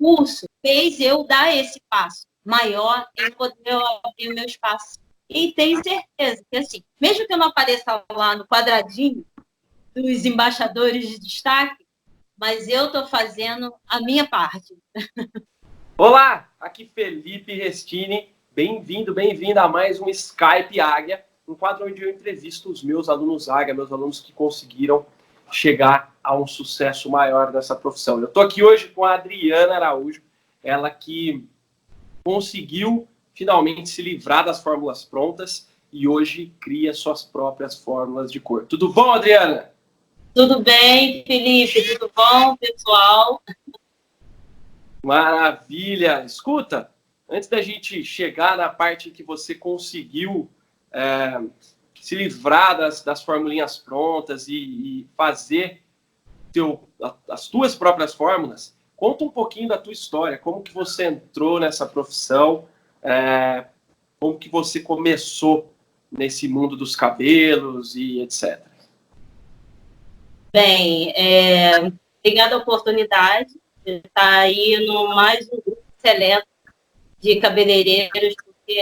curso fez eu dar esse passo maior em poder abrir o meu espaço. E tenho certeza que, assim, mesmo que eu não apareça lá no quadradinho dos embaixadores de destaque, mas eu estou fazendo a minha parte. Olá, aqui Felipe Restini. Bem-vindo, bem-vinda a mais um Skype Águia, um quadro onde eu entrevisto os meus alunos Águia, meus alunos que conseguiram chegar a um sucesso maior nessa profissão. Eu estou aqui hoje com a Adriana Araújo, ela que conseguiu finalmente se livrar das fórmulas prontas e hoje cria suas próprias fórmulas de cor. Tudo bom, Adriana? Tudo bem, Felipe? Tudo bom, pessoal? Maravilha! Escuta, antes da gente chegar na parte que você conseguiu se livrar das formulinhas prontas e fazer as tuas próprias fórmulas, conta um pouquinho da tua história, como que você entrou nessa profissão, como que você começou nesse mundo dos cabelos e etc. Bem, obrigada a oportunidade de estar aí no mais um grupo seleto de cabeleireiros, porque,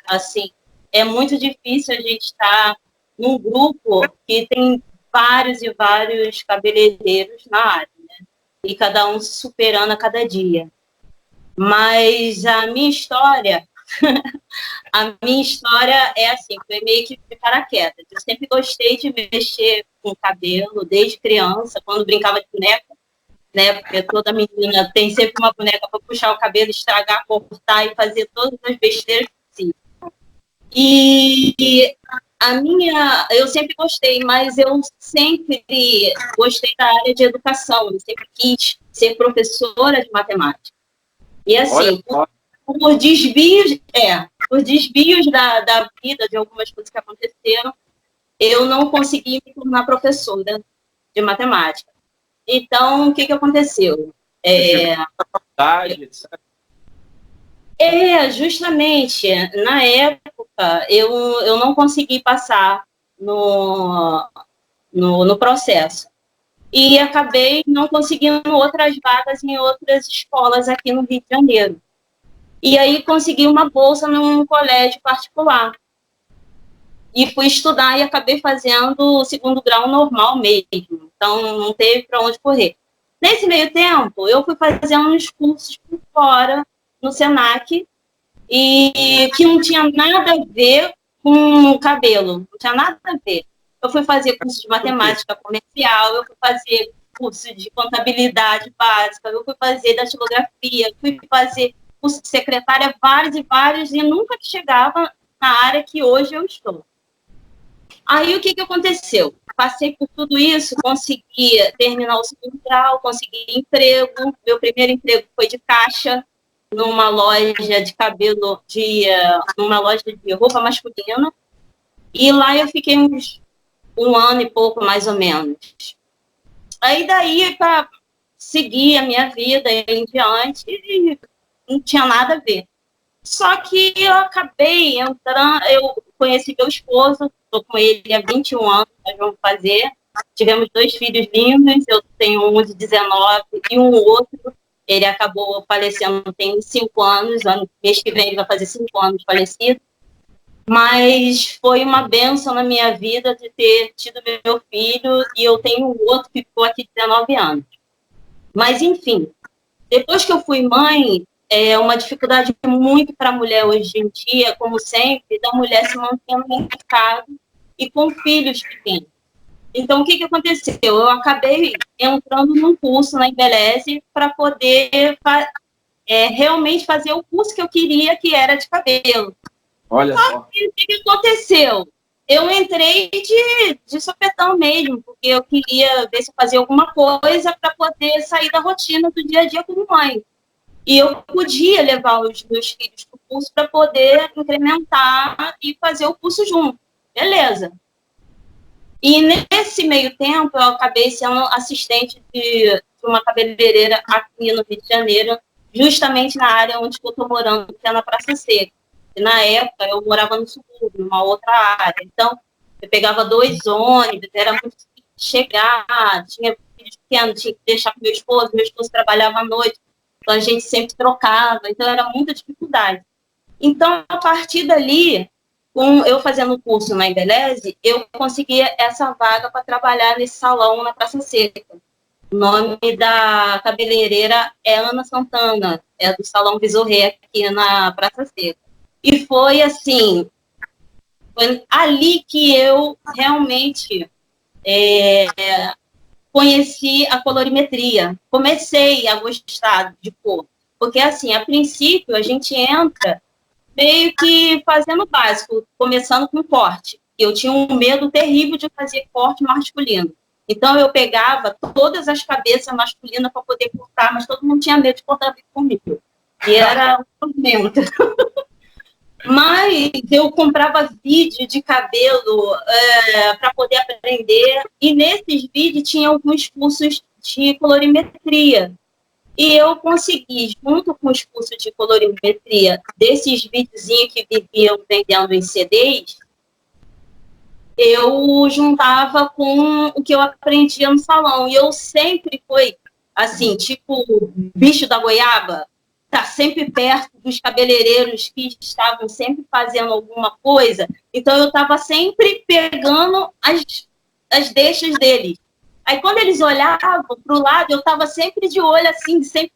assim, é muito difícil a gente estar num grupo que tem vários e vários cabeleireiros na área, né? E cada um se superando a cada dia. Mas a minha história é assim, foi meio que de paraquedas. Eu sempre gostei de mexer com o cabelo, desde criança, quando brincava de boneca, né? Porque toda menina tem sempre uma boneca para puxar o cabelo, estragar, cortar e fazer todas as besteiras possíveis. E eu sempre gostei, mas eu sempre gostei da área de educação, eu sempre quis ser professora de matemática. E assim, por desvios da vida, de algumas coisas que aconteceram, eu não consegui me tornar professora de matemática. Então, o que aconteceu? Justamente, na época, eu não consegui passar no processo. E acabei não conseguindo outras vagas em outras escolas aqui no Rio de Janeiro. E aí consegui uma bolsa num colégio particular. E fui estudar e acabei fazendo o segundo grau normal mesmo. Então, não teve para onde correr. Nesse meio tempo, eu fui fazendo uns cursos por fora, no Senac, e que não tinha nada a ver com cabelo. Não tinha nada a ver. Eu fui fazer curso de matemática comercial, eu fui fazer curso de contabilidade básica, eu fui fazer datilografia, fui fazer curso de secretária, vários, e nunca chegava na área que hoje eu estou. Aí, o que aconteceu? Passei por tudo isso, consegui terminar o segundo grau, consegui emprego. Meu primeiro emprego foi de caixa, numa loja de cabelo, numa loja de roupa masculina. E lá eu fiquei um ano e pouco, mais ou menos. Aí, daí, para seguir a minha vida em diante, não tinha nada a ver. Só que eu acabei entrando, eu conheci meu esposo, estou com ele há 21 anos, nós vamos fazer. Tivemos 2 filhos lindos, eu tenho um de 19 e um outro. Ele acabou falecendo tem 5 anos, mês que vem ele vai fazer 5 anos falecido. Mas foi uma bênção na minha vida de ter tido meu filho, e eu tenho um outro que ficou aqui 19 anos. Mas, enfim, depois que eu fui mãe, é uma dificuldade muito para a mulher hoje em dia, como sempre, da mulher se mantendo no mercado e com filhos pequenos. Então, o que aconteceu? Eu acabei entrando num curso na Embeleze para poder realmente fazer o curso que eu queria, que era de cabelo. Olha só. O que aconteceu? Eu entrei de sopetão mesmo, porque eu queria ver se eu fazia alguma coisa para poder sair da rotina do dia a dia como mãe. E eu podia levar os meus filhos para o curso para poder incrementar e fazer o curso junto. Beleza. E nesse meio tempo, eu acabei sendo assistente de uma cabeleireira aqui no Rio de Janeiro, justamente na área onde eu estou morando, que é na Praça Seca. E na época, eu morava no subúrbio, numa outra área. Então, eu pegava 2 ônibus, era muito difícil chegar, tinha filhos pequenos, tinha que deixar com meu esposo trabalhava à noite. Então, a gente sempre trocava, então era muita dificuldade. Então, a partir dali, com eu fazendo o curso na Embeleze, eu consegui essa vaga para trabalhar nesse salão na Praça Seca. O nome da cabeleireira é Ana Santana, é do Salão Visorê aqui na Praça Seca. E foi assim, foi ali que eu realmente conheci a colorimetria. Comecei a gostar de cor, porque assim, a princípio a gente entra meio que fazendo básico, começando com corte. Eu tinha um medo terrível de fazer corte masculino. Então, eu pegava todas as cabeças masculinas para poder cortar, mas todo mundo tinha medo de cortar comigo. E era um movimento. Mas eu comprava vídeo de cabelo para poder aprender, e nesses vídeos tinha alguns cursos de colorimetria. E eu consegui, junto com os cursos de colorimetria, desses videozinhos que viviam vendendo em CDs, eu juntava com o que eu aprendia no salão. E eu sempre fui, assim, tipo, bicho da goiaba, tá sempre perto dos cabeleireiros que estavam sempre fazendo alguma coisa. Então, eu estava sempre pegando as deixas deles. Aí, quando eles olhavam para o lado, eu estava sempre de olho, assim, sempre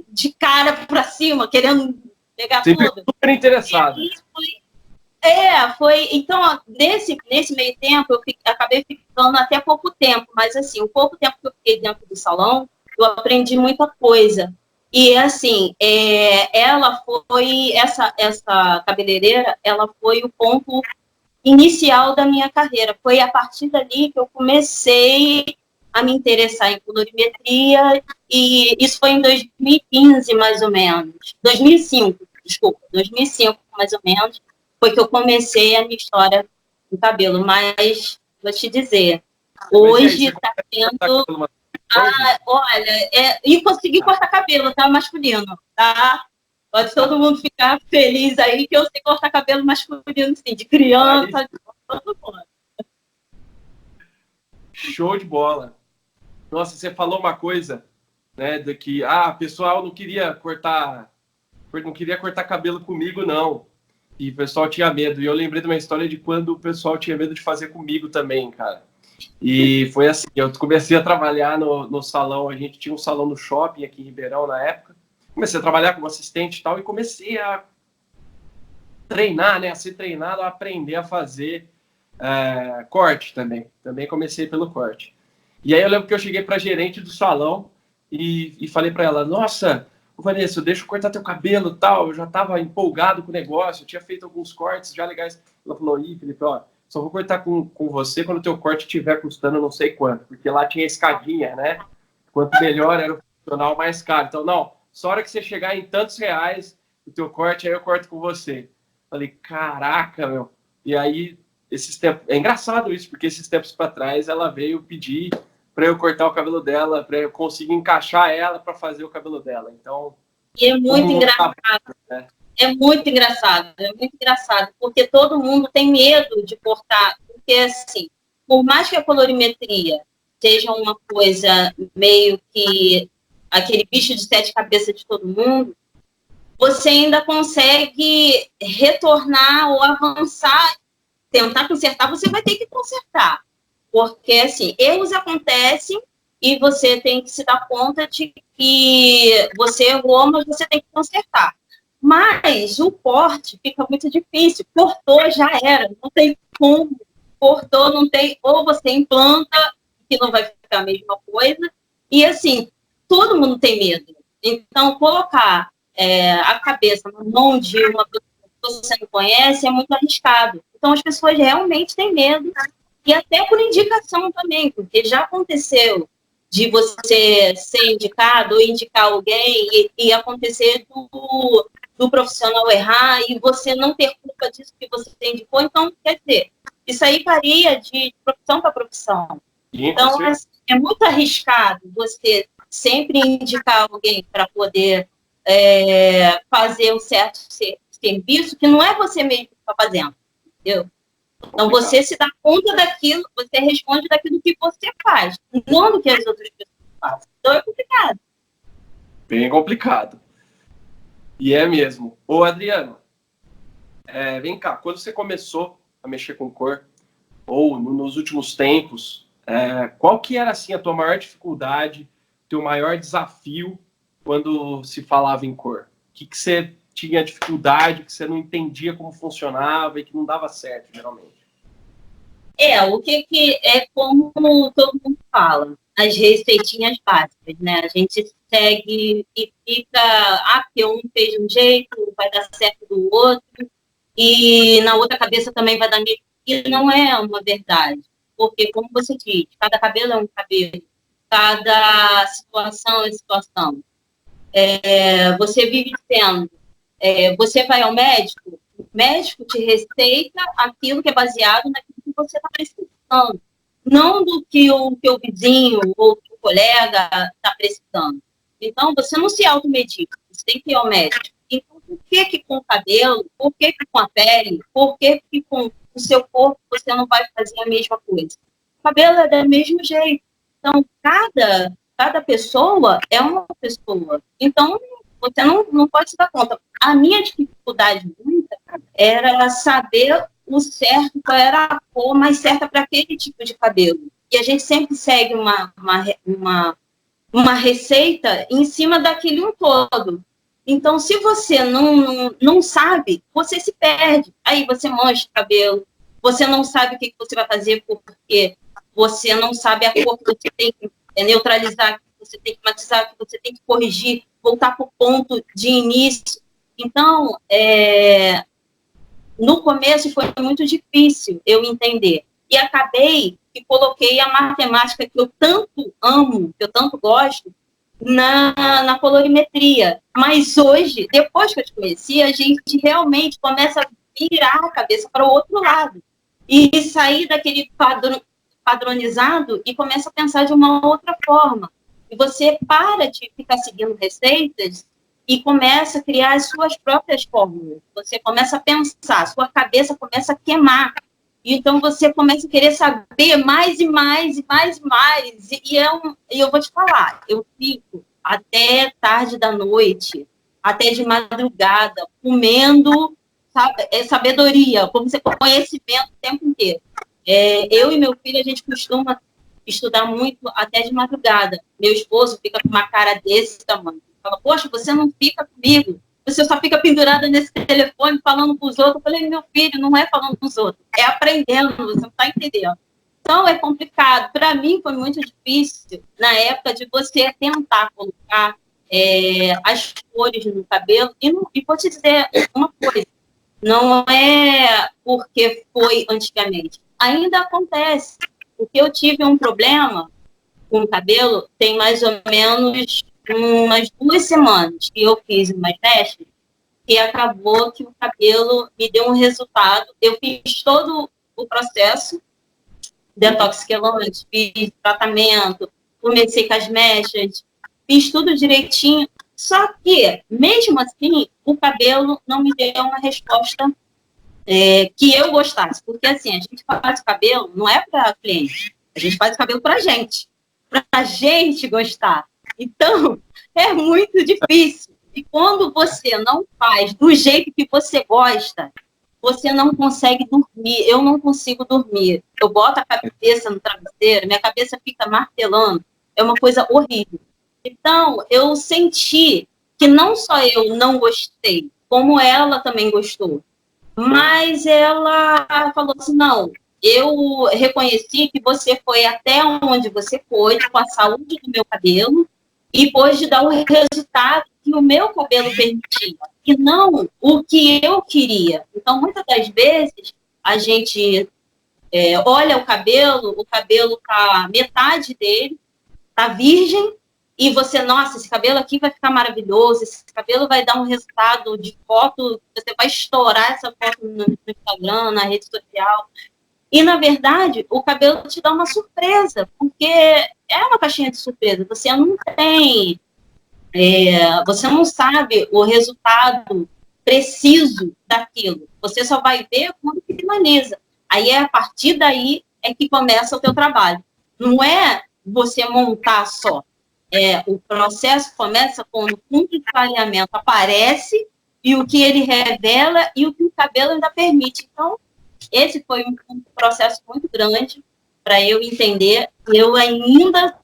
de cara para cima, querendo pegar Sempre tudo. super interessado. Foi. Então, nesse meio tempo, acabei ficando até pouco tempo, mas, assim, o pouco tempo que eu fiquei dentro do salão, eu aprendi muita coisa. E, assim, essa cabeleireira, ela foi o ponto inicial da minha carreira. Foi a partir dali que eu comecei a me interessar em colorimetria, e isso foi em 2015, mais ou menos. 2005, desculpa, 2005, mais ou menos, foi que eu comecei a minha história no cabelo. Mas, vou te dizer, hoje está tendo... olha, e consegui cortar cabelo, tá? Masculino, tá? Pode todo mundo ficar feliz aí que eu sei cortar cabelo masculino, sim, de criança, de todo mundo. Show de bola. Nossa, você falou uma coisa, né, de que o pessoal não queria cortar cabelo comigo, não. E o pessoal tinha medo. E eu lembrei de uma história de quando o pessoal tinha medo de fazer comigo também, cara. E foi assim, eu comecei a trabalhar no salão, a gente tinha um salão no shopping aqui em Ribeirão na época. Comecei a trabalhar como assistente e tal, e comecei a treinar, né, a ser treinado, a aprender a fazer corte também. Também comecei pelo corte. E aí eu lembro que eu cheguei para gerente do salão e falei para ela, nossa, Vanessa, deixa eu cortar teu cabelo e tal. Eu já estava empolgado com o negócio, eu tinha feito alguns cortes já legais. Ela falou, Felipe, ó, só vou cortar com você quando o teu corte estiver custando não sei quanto, porque lá tinha escadinha, né? Quanto melhor era o profissional, mais caro. Então, não, só a hora que você chegar em tantos reais o teu corte, aí eu corto com você. Falei, caraca, meu. E aí, esses tempos... É engraçado isso, porque esses tempos para trás ela veio pedir para eu cortar o cabelo dela, para eu conseguir encaixar ela para fazer o cabelo dela. Então, e é muito engraçado, né? É muito engraçado, porque todo mundo tem medo de cortar, porque assim, por mais que a colorimetria seja uma coisa meio que aquele bicho de sete cabeças de todo mundo, você ainda consegue retornar ou avançar, tentar consertar, você vai ter que consertar. Porque, assim, erros acontecem e você tem que se dar conta de que você errou, mas você tem que consertar. Mas o corte fica muito difícil. Cortou, já era. Não tem como. Cortou, não tem... Ou você implanta, que não vai ficar a mesma coisa. E, assim, todo mundo tem medo. Então, colocar a cabeça na mão de uma pessoa que você não conhece é muito arriscado. Então, as pessoas realmente têm medo. E até por indicação também, porque já aconteceu de você ser indicado ou indicar alguém e acontecer do profissional errar e você não ter culpa disso que você indicou. Então, quer dizer, isso aí varia de profissão para profissão. Então, é muito arriscado você sempre indicar alguém para poder fazer um certo serviço que não é você mesmo que está fazendo, entendeu? Então, você se dá conta daquilo, você responde daquilo que você faz, não do que as outras pessoas fazem. Então, é complicado. Bem complicado. E é mesmo. Ô, Adriano, vem cá, quando você começou a mexer com cor, ou nos últimos tempos, qual que era, assim, a tua maior dificuldade, teu maior desafio quando se falava em cor? O que você tinha dificuldade, que você não entendia como funcionava e que não dava certo, geralmente? O que é como todo mundo fala, as receitinhas básicas, né? A gente segue e fica, porque um fez de um jeito, vai dar certo do outro, e na outra cabeça também vai dar meio. E não é uma verdade, porque, como você diz, cada cabelo é um cabelo, cada situação é situação. Você vive sendo, você vai ao médico, o médico te receita aquilo que é baseado naquilo que você está precisando, não do que o teu vizinho ou o colega está precisando. Então, você não se automedica, você tem que ir ao médico. Então, por que com o cabelo, por que com a pele, por que com o seu corpo você não vai fazer a mesma coisa? O cabelo é do mesmo jeito. Então, cada pessoa é uma pessoa. Então, você não pode se dar conta. A minha dificuldade muita era saber o certo, qual era a cor mais certa para aquele tipo de cabelo. E a gente sempre segue uma receita em cima daquele um todo. Então, se você não sabe, você se perde. Aí você mancha o cabelo, você não sabe o que você vai fazer porque você não sabe a cor que você tem que neutralizar, que você tem que matizar, que você tem que corrigir, voltar para o ponto de início. Então, no começo foi muito difícil eu entender. E acabei que coloquei a matemática que eu tanto amo, que eu tanto gosto, na colorimetria. Mas hoje, depois que eu te conheci, a gente realmente começa a virar a cabeça para o outro lado. E sair daquele padronizado e começa a pensar de uma outra forma. E você para de ficar seguindo receitas e começa a criar as suas próprias fórmulas. Você começa a pensar, sua cabeça começa a queimar. Então, você começa a querer saber mais e mais e mais e mais. E eu vou te falar, eu fico até tarde da noite, até de madrugada, comendo sabedoria, como você conhecimento o tempo inteiro. Eu e meu filho, a gente costuma estudar muito até de madrugada. Meu esposo fica com uma cara desse tamanho. Fala, poxa, você não fica comigo, você só fica pendurada nesse telefone falando com os outros. Eu falei, meu filho, não é falando com os outros, é aprendendo, você não está entendendo. Então, é complicado. Para mim, foi muito difícil, na época, de você tentar colocar as cores no cabelo. E vou te dizer uma coisa, não é porque foi antigamente. Ainda acontece. Porque eu tive um problema com o cabelo, tem mais ou menos umas 2 semanas que eu fiz uma teste e acabou que o cabelo me deu um resultado. Eu fiz todo o processo, detoxiquelante, fiz tratamento, comecei com as mechas, fiz tudo direitinho. Só que, mesmo assim, o cabelo não me deu uma resposta que eu gostasse. Porque, assim, a gente faz o cabelo, não é para cliente, a gente faz o cabelo para a gente gostar. Então, é muito difícil. E quando você não faz do jeito que você gosta, você não consegue dormir. Eu não consigo dormir. Eu boto a cabeça no travesseiro, minha cabeça fica martelando. É uma coisa horrível. Então, eu senti que não só eu não gostei, como ela também gostou. Mas ela falou assim, não, eu reconheci que você foi até onde você pôde com a saúde do meu cabelo e pôde dar o resultado que o meu cabelo permitia, e não o que eu queria. Então, muitas das vezes, a gente olha o cabelo está metade dele, está virgem, e você, nossa, esse cabelo aqui vai ficar maravilhoso, esse cabelo vai dar um resultado de foto, você vai estourar essa foto no Instagram, na rede social. E, na verdade, o cabelo te dá uma surpresa, porque é uma caixinha de surpresa. Você não tem, você não sabe o resultado preciso daquilo. Você só vai ver quando finaliza. Aí, a partir daí, é que começa o teu trabalho. Não é você montar só. o processo começa quando o fundo de clareamento aparece e o que ele revela e o que o cabelo ainda permite. Então, esse foi um processo muito grande para eu entender. Eu ainda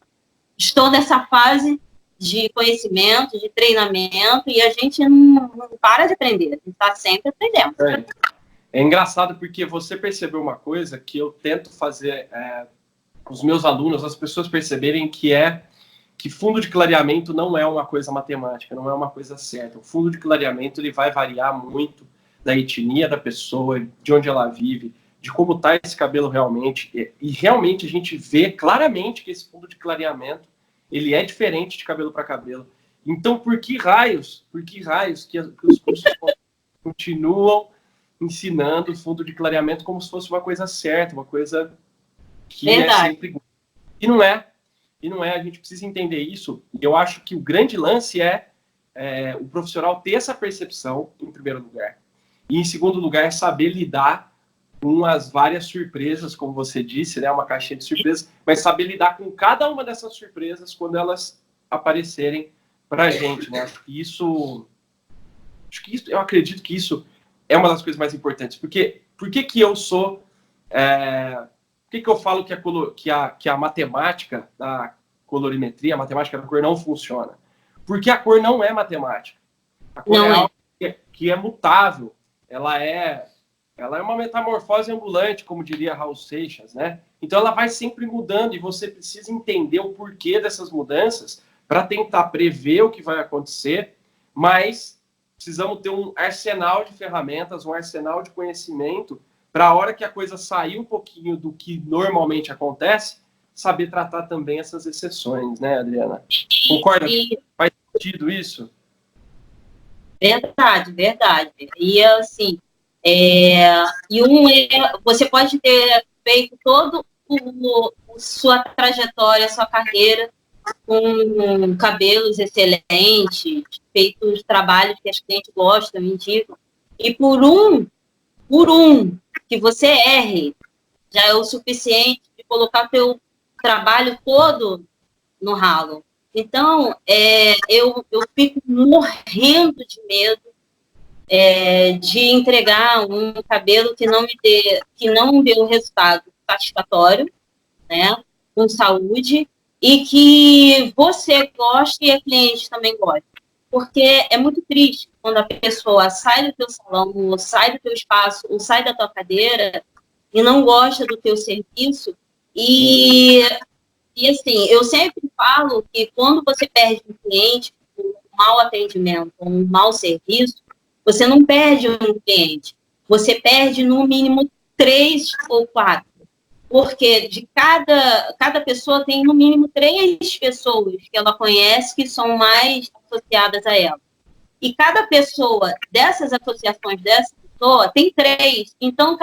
estou nessa fase de conhecimento, de treinamento, e a gente não para de aprender, a gente está sempre aprendendo. É engraçado porque você percebeu uma coisa que eu tento fazer os meus alunos, as pessoas perceberem que fundo de clareamento não é uma coisa matemática, não é uma coisa certa. O fundo de clareamento ele vai variar muito da etnia da pessoa, de onde ela vive, de como está esse cabelo realmente. E realmente a gente vê claramente que esse fundo de clareamento ele é diferente de cabelo para cabelo. Então, por que raios que os cursos continuam ensinando o fundo de clareamento como se fosse uma coisa certa, uma coisa que é sempre... E não é, a gente precisa entender isso. Eu acho que o grande lance é o profissional ter essa percepção, em primeiro lugar. E, em segundo lugar, saber lidar com as várias surpresas, como você disse, né, uma caixinha de surpresas, mas saber lidar com cada uma dessas surpresas quando elas aparecerem para a gente, né? Eu acredito que isso é uma das coisas mais importantes. Por que eu sou... Por que eu falo que a matemática da colorimetria, a matemática da cor não funciona? Porque a cor não é matemática. A cor é algo que é mutável. Ela é uma metamorfose ambulante, como diria Raul Seixas, né? Então ela vai sempre mudando e você precisa entender o porquê dessas mudanças para tentar prever o que vai acontecer, mas precisamos ter um arsenal de ferramentas, um arsenal de conhecimento para a hora que a coisa sair um pouquinho do que normalmente acontece, saber tratar também essas exceções, né, Adriana? Concorda? Faz sentido isso? Verdade. E assim, você pode ter feito todo sua trajetória, sua carreira com cabelos excelentes, feito os trabalhos que as clientes gostam, indicam, e por um que você erre, já é o suficiente de colocar teu trabalho todo no ralo. Então, eu fico morrendo de medo de entregar um cabelo que não me dê um resultado satisfatório, né, com saúde, e que você goste e a cliente também goste. Porque é muito triste quando a pessoa sai do teu salão, ou sai do teu espaço, ou sai da tua cadeira e não gosta do teu serviço. E assim, eu sempre falo que quando você perde um cliente por um mau atendimento, um mau serviço, você não perde um cliente, você perde no mínimo 3 ou 4. Porque de cada pessoa tem no mínimo 3 pessoas que ela conhece que são mais associadas a ela. E cada pessoa dessas associações dessa pessoa tem 3. Então,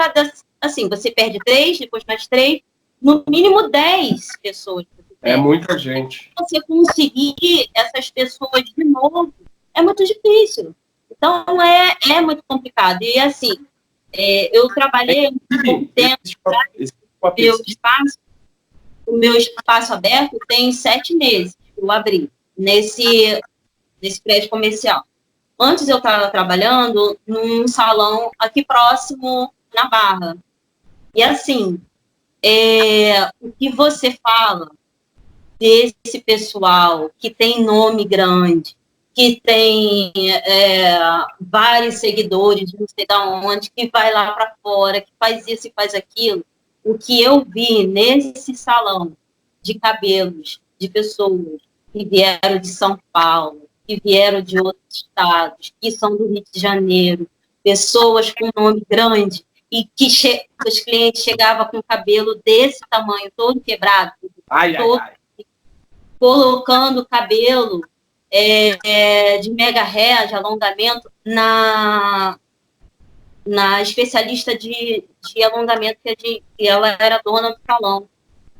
você perde 3, depois mais 3, no mínimo 10 pessoas. É muita gente. Você conseguir essas pessoas de novo é muito difícil. Então, é muito complicado. E, assim, eu trabalhei um tempo... O meu espaço aberto tem 7 meses que eu abri nesse prédio comercial. Antes eu estava trabalhando num salão aqui próximo, na Barra. E assim, o que você fala desse pessoal que tem nome grande, que tem vários seguidores, não sei de onde, que vai lá para fora, que faz isso e faz aquilo, o que eu vi nesse salão de cabelos de pessoas que vieram de São Paulo, que vieram de outros estados, que são do Rio de Janeiro, pessoas com nome grande, e que os clientes chegavam com o cabelo desse tamanho, todo quebrado, colocando o cabelo de mega hair, de alongamento, na especialista de alongamento, que ela era dona do salão.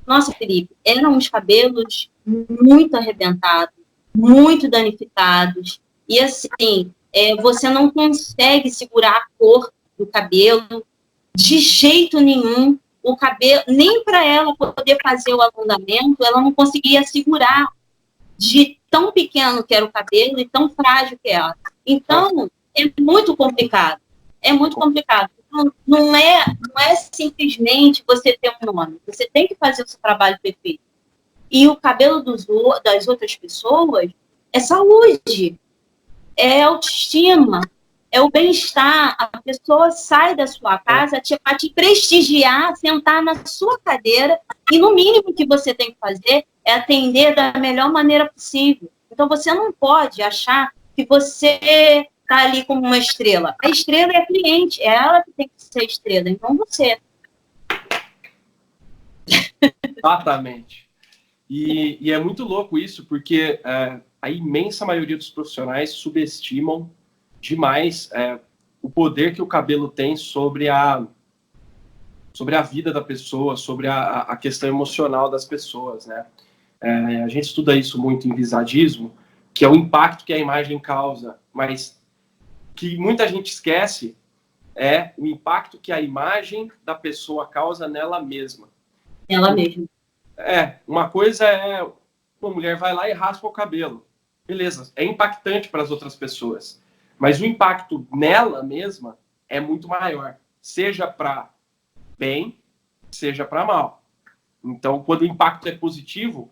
Nossa, Felipe, eram uns cabelos muito arrebentados, muito danificados, e assim, você não consegue segurar a cor do cabelo de jeito nenhum. O cabelo, nem para ela poder fazer o alongamento, ela não conseguia segurar. de tão pequeno que era o cabelo e tão frágil que era. Então, é muito complicado. É muito complicado. Não é simplesmente você ter um nome. Você tem que fazer o seu trabalho perfeito. E o cabelo das outras pessoas é saúde, é autoestima, é o bem-estar. A pessoa sai da sua casa para te prestigiar, sentar na sua cadeira, e no mínimo que você tem que fazer é atender da melhor maneira possível. Então, você não pode achar que você está ali como uma estrela. A estrela é a cliente, é ela que tem que ser estrela, então você. Exatamente. E é muito louco isso, porque a imensa maioria dos profissionais subestimam demais o poder que o cabelo tem sobre a vida da pessoa, sobre a questão emocional das pessoas, né? A gente estuda isso muito em visagismo, que é o impacto que a imagem causa, mas que muita gente esquece é o impacto que a imagem da pessoa causa nela mesma. Ela mesma. Uma coisa é uma mulher vai lá e raspa o cabelo. Beleza, é impactante para as outras pessoas. Mas o impacto nela mesma é muito maior. Seja para bem, seja para mal. Então, quando o impacto é positivo,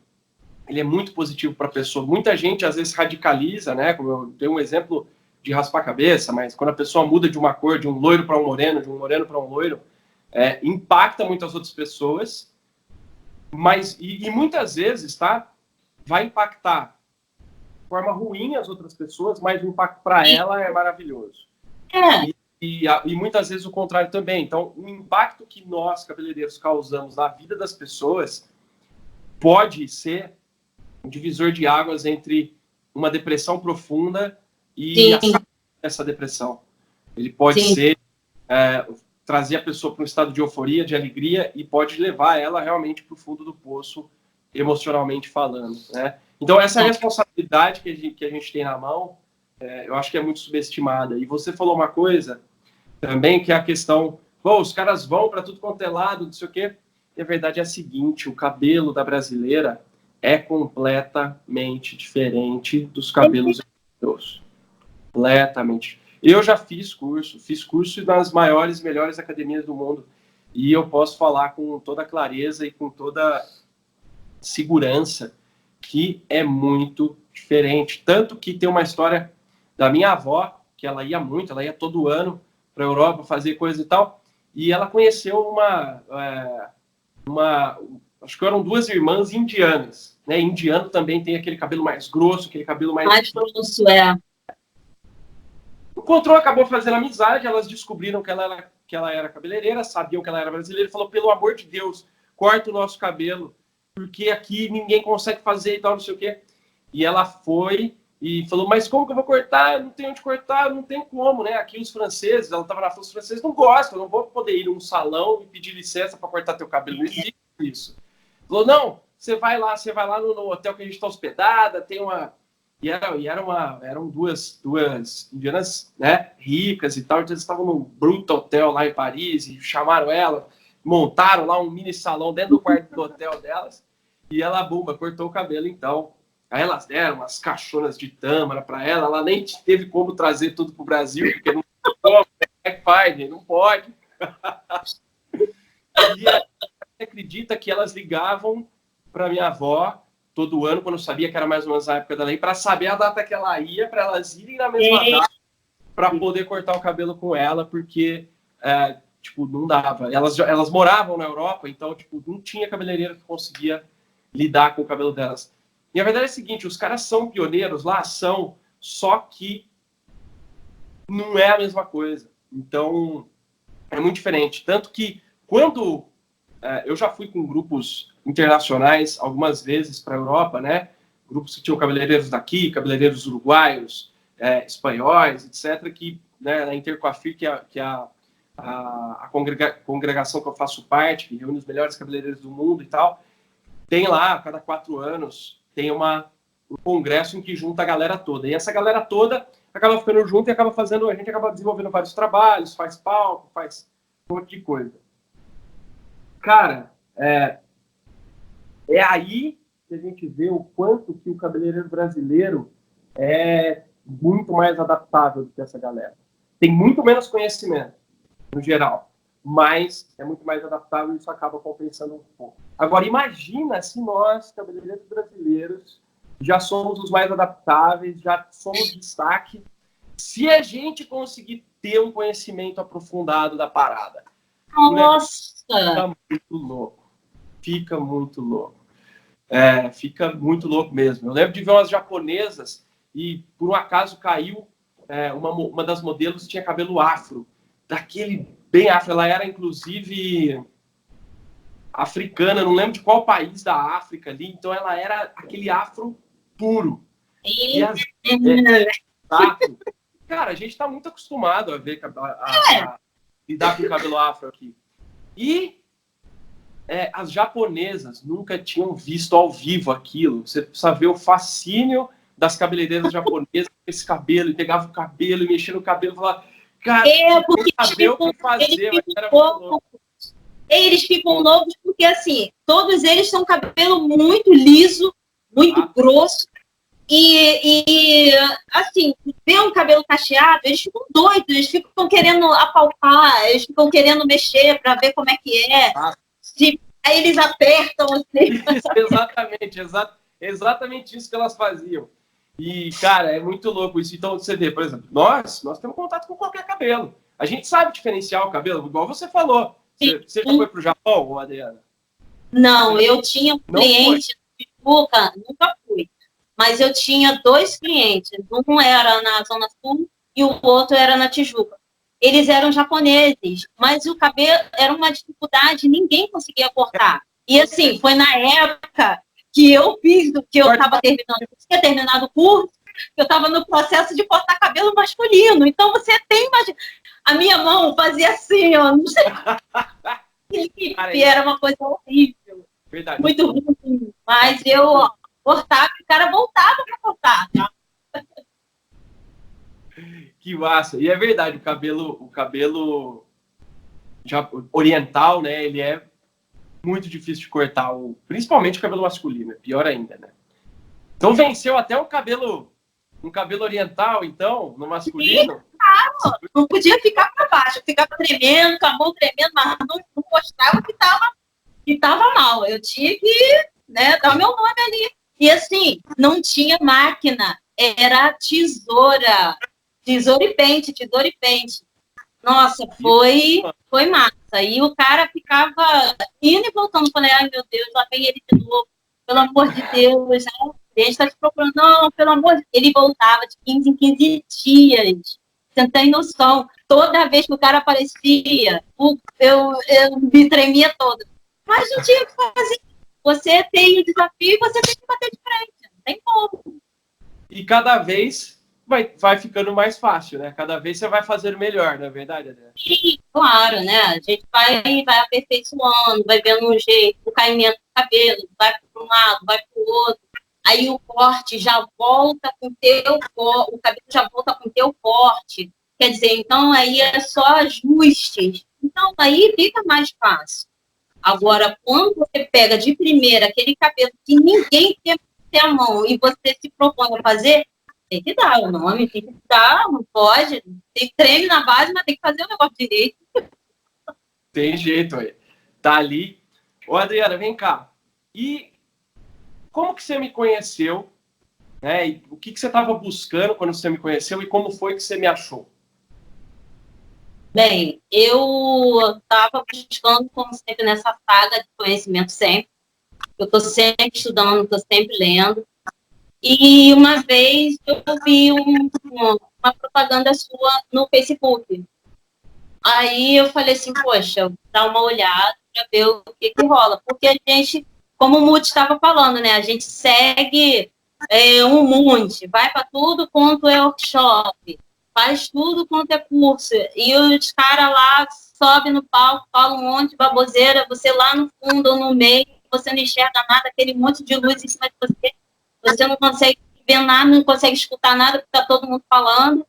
ele é muito positivo para a pessoa. Muita gente, às vezes, radicaliza, né? Como eu dei um exemplo de raspar a cabeça, mas quando a pessoa muda de uma cor, de um loiro para um moreno, de um moreno para um loiro, impacta muito as outras pessoas. Mas, e muitas vezes, tá? Vai impactar de forma ruim as outras pessoas, mas o impacto para ela é maravilhoso. E muitas vezes o contrário também. Então, o impacto que nós, cabeleireiros, causamos na vida das pessoas pode ser um divisor de águas entre uma depressão profunda e essa depressão. Ele pode ser trazer a pessoa para um estado de euforia, de alegria, e pode levar ela realmente para o fundo do poço, emocionalmente falando, né? Então, essa responsabilidade que a gente tem na mão, eu acho que é muito subestimada. E você falou uma coisa também, que é a questão, os caras vão para tudo quanto é lado, não sei o quê. E a verdade é a seguinte, o cabelo da brasileira é completamente diferente dos cabelos europeus. Completamente. Eu já fiz curso nas maiores, melhores academias do mundo, e eu posso falar com toda clareza e com toda segurança que é muito diferente. Tanto que tem uma história da minha avó, que ela ia muito, ela ia todo ano para a Europa fazer coisa e tal, e ela conheceu acho que eram duas irmãs indianas, né? Indiano também tem aquele cabelo mais grosso, aquele cabelo mais grosso, Encontrou, acabou fazendo amizade, elas descobriram que ela era cabeleireira, sabiam que ela era brasileira, e falou, pelo amor de Deus, corta o nosso cabelo, porque aqui ninguém consegue fazer e tal, não sei o quê. E ela foi e falou, mas como que eu vou cortar? Eu não tenho onde cortar, não tem como, né? Aqui os franceses, ela estava na França, os franceses não gostam, eu não vou poder ir num salão e pedir licença para cortar teu cabelo, não existe isso. Falou, não, você vai lá no hotel que a gente está hospedada, tem uma... eram duas indianas, né, ricas e tal, então eles estavam num bruto hotel lá em Paris e chamaram ela, montaram lá um mini salão dentro do quarto do hotel delas e ela, cortou o cabelo então. Aí elas deram umas caixonas de tâmara para ela nem teve como trazer tudo pro Brasil, porque não faz, não pode. E você acredita que elas ligavam para minha avó todo ano, quando eu sabia que era mais ou menos a época da lei, para saber a data que ela ia, para elas irem na mesma data, para poder cortar o cabelo com ela, porque, não dava. Elas moravam na Europa, então, não tinha cabeleireiro que conseguia lidar com o cabelo delas. E a verdade é a seguinte, os caras são pioneiros lá, só que não é a mesma coisa. Então, é muito diferente. Tanto que, quando eu já fui com grupos internacionais algumas vezes para a Europa, né? Grupos que tinham cabeleireiros daqui, cabeleireiros uruguaios, espanhóis, etc., que, né, na Intercoiffure, que é a congregação que eu faço parte, que reúne os melhores cabeleireiros do mundo e tal, tem lá, a cada 4 anos, tem um congresso em que junta a galera toda. E essa galera toda acaba ficando junto e a gente acaba desenvolvendo vários trabalhos, faz palco, faz um monte de coisa. Cara, é aí que que a gente vê o quanto que o cabeleireiro brasileiro é muito mais adaptável do que essa galera. Tem muito menos conhecimento, no geral, mas é muito mais adaptável e isso acaba compensando um pouco. Agora, imagina se nós, cabeleireiros brasileiros, já somos os mais adaptáveis, já somos destaque, se a gente conseguir ter um conhecimento aprofundado da parada. Nossa! Fica muito louco. Fica muito louco. Fica muito louco mesmo. Eu lembro de ver umas japonesas e, por um acaso, caiu uma das modelos tinha cabelo afro. Daquele bem afro. Ela era, inclusive, africana. Não lembro de qual país da África ali. Então, ela era aquele afro puro. Cara, a gente está muito acostumado a ver a lidar com o cabelo afro aqui. E as japonesas nunca tinham visto ao vivo aquilo. Você precisa ver o fascínio das cabeleireiras japonesas com esse cabelo, e pegava o cabelo e mexia no cabelo e falava, cara, porque saber o que fazer. Eles ficam loucos porque, assim, todos eles têm um cabelo muito liso, muito grosso, e assim, ver um cabelo cacheado, eles ficam doidos, eles ficam querendo apalpar, eles ficam querendo mexer para ver como é que é. Aí eles apertam assim. Exatamente isso que elas faziam. E, cara, é muito louco isso. Então, você vê, por exemplo, nós temos contato com qualquer cabelo. A gente sabe diferenciar o cabelo, igual você falou. Você já foi pro Japão, Adriana? Não, eu tinha um cliente de Tijuca, nunca fui. Mas eu tinha 2 clientes. Um era na Zona Sul e o outro era na Tijuca. Eles eram japoneses, mas o cabelo era uma dificuldade, ninguém conseguia cortar. E assim, foi na época que eu fiz, que eu estava tinha terminado o curso, eu estava no processo de cortar cabelo masculino. Então você tem, imagina, a minha mão fazia assim, ó, não sei. E era uma coisa horrível. Verdade. Muito ruim. Mas eu cortava e o cara voltava para cortar, tá? Que massa. E é verdade, o cabelo já oriental, né, ele é muito difícil de cortar, principalmente o cabelo masculino, é pior ainda, né? Então venceu até um cabelo oriental, então, no masculino? Não podia ficar para baixo, ficava tremendo, com a mão tremendo, mas não mostrava que estava mal. Eu tinha que, né, dar o meu nome ali. E assim, não tinha máquina, era tesoura e pente. Nossa, foi massa. E o cara ficava indo e voltando. Falei, ai meu Deus, lá vem ele de novo. Pelo amor de Deus, a gente está te procurando. Não, pelo amor de Deus. Ele voltava de 15 em 15 dias. Você não tem noção. Toda vez que o cara aparecia, eu me tremia toda. Mas não tinha o que fazer. Você tem o desafio e você tem que bater de frente. Não tem como. E cada vez vai ficando mais fácil, né? Cada vez você vai fazendo melhor, não é verdade, Adriana? Sim, claro, né? A gente vai aperfeiçoando, vai vendo um jeito, o caimento do cabelo, vai para um lado, vai para o outro. Aí o corte já volta com o cabelo já volta com o teu corte. Quer dizer, então aí é só ajustes. Então aí fica mais fácil. Agora, quando você pega de primeira aquele cabelo que ninguém tem a mão e você se propõe a fazer, tem que dar o nome, tem que dar, não pode. Tem treino na base, mas tem que fazer o negócio direito. Tem jeito aí. Tá ali. Ô, Adriana, vem cá. E como que você me conheceu? Né? E o que você estava buscando quando você me conheceu e como foi que você me achou? Bem, eu estava buscando, como sempre, nessa saga de conhecimento sempre. Eu estou sempre estudando, estou sempre lendo. E uma vez eu vi uma propaganda sua no Facebook. Aí eu falei assim, poxa, dá uma olhada para ver o que rola. Porque a gente, como o Muti estava falando, né? A gente segue um monte, vai para tudo quanto é workshop, faz tudo quanto é curso. E os caras lá sobem no palco, falam um monte de baboseira, você lá no fundo ou no meio, você não enxerga nada, aquele monte de luz em cima de você. Você não consegue ver nada, não consegue escutar nada, porque está todo mundo falando.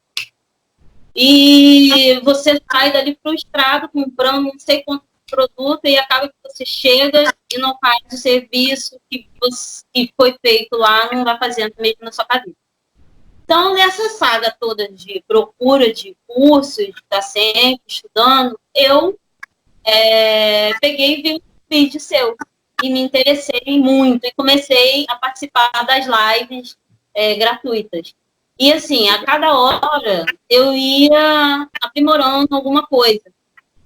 E você sai dali frustrado, comprando não sei quanto produto e acaba que você chega e não faz o serviço que foi feito lá, não vai fazendo mesmo na sua cabeça. Então, nessa saga toda de procura de cursos, de estar sempre estudando, eu peguei e vi um vídeo seu e me interessei muito e comecei a participar das lives gratuitas. E assim, a cada hora eu ia aprimorando alguma coisa,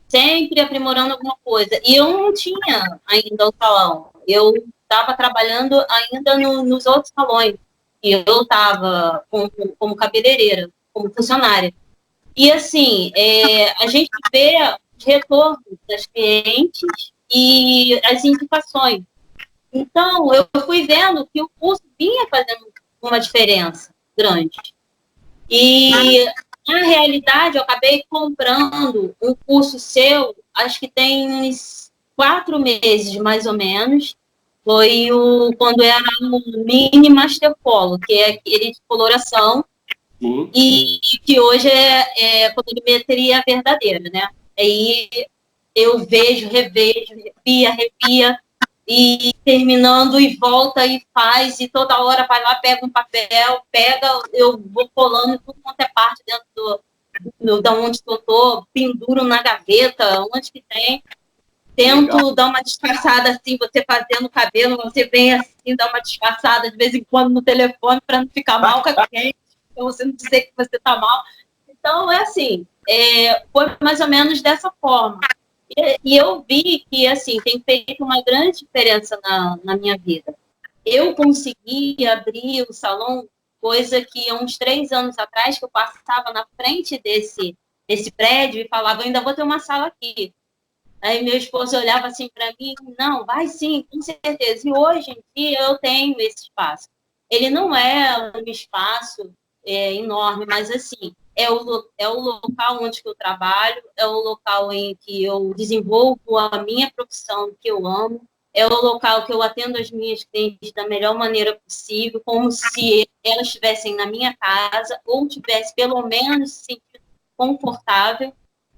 sempre aprimorando alguma coisa. E eu não tinha ainda o salão, eu estava trabalhando ainda nos outros salões. E eu estava como cabeleireira, como funcionária. E, assim, a gente vê os retornos das clientes e as indicações. Então, eu fui vendo que o curso vinha fazendo uma diferença grande. E, na realidade, eu acabei comprando um curso seu, acho que tem uns 4 meses, mais ou menos. Foi quando era o Mini Master Polo, que é aquele de coloração, Sim. e que hoje é colorimetria verdadeira, né? Aí eu vejo, revejo, repia, e terminando e volta e faz, e toda hora vai lá, pega um papel, eu vou colando tudo quanto é parte dentro da onde eu tô, penduro na gaveta, onde que tem. Tento Legal. dar uma disfarçada assim, você fazendo o cabelo, você vem assim, dar uma disfarçada de vez em quando no telefone para não ficar mal com a cliente, para você não dizer que você está mal. Então, é assim, foi mais ou menos dessa forma. E eu vi que, assim, tem feito uma grande diferença na minha vida. Eu consegui abrir o salão, coisa que há uns 3 anos atrás, que eu passava na frente desse prédio e falava, eu ainda vou ter uma sala aqui. Aí meu esposo olhava assim para mim, não, vai sim, com certeza. E hoje em dia eu tenho esse espaço. Ele não é um espaço enorme, mas assim, é o local onde eu trabalho, é o local em que eu desenvolvo a minha profissão que eu amo, é o local que eu atendo as minhas clientes da melhor maneira possível, como se elas estivessem na minha casa, ou tivesse pelo menos se sentido confortável,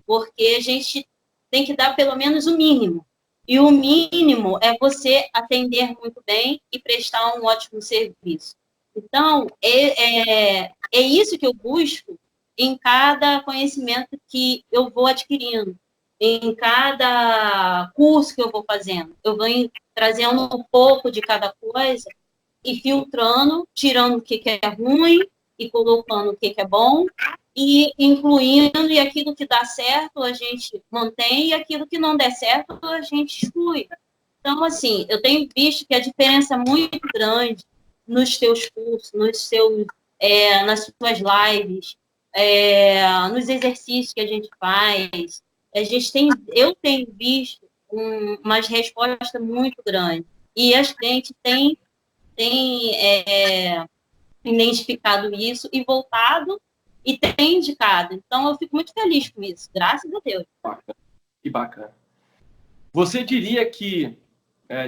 porque a gente tem que dar pelo menos o mínimo. E o mínimo é você atender muito bem e prestar um ótimo serviço. Então, é isso que eu busco em cada conhecimento que eu vou adquirindo, em cada curso que eu vou fazendo. Eu vou trazendo um pouco de cada coisa e filtrando, tirando o que é ruim e colocando o que é bom, e incluindo, e aquilo que dá certo a gente mantém, e aquilo que não der certo a gente exclui. Então, assim, eu tenho visto que a diferença é muito grande nos teus cursos, nas suas lives, nos exercícios que a gente faz. Eu tenho visto umas respostas muito grandes. E a gente tem identificado isso e voltado e tem indicado. Então, eu fico muito feliz com isso, graças a Deus. Que bacana. Você diria que,